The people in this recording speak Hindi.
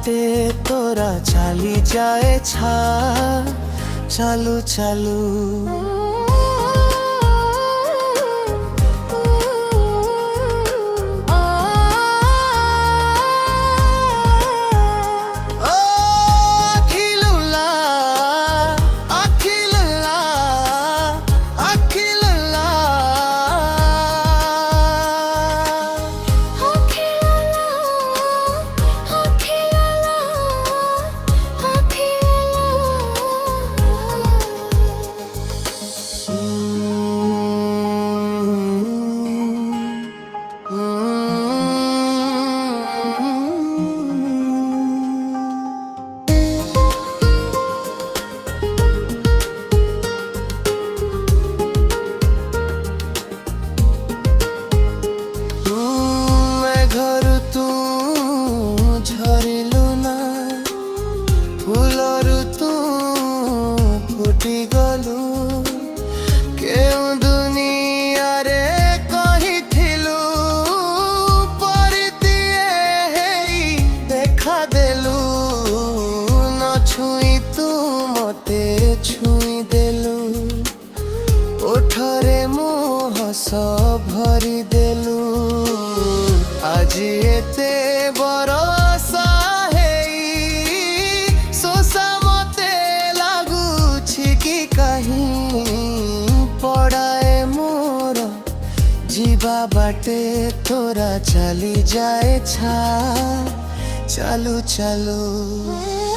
बाटे तोरा चली जाए छा चालू चालू। फूलरू तू फुटी गलु केउ दुनिया रे कही थिलु परितिए देखा देलु न छुई तू मते छुई देलु ओठरे मुँह हस भरी देलु आज एते बरसा पड़ाए मोर जीवा बाटे तोरा चली जाए छा चालू चालू।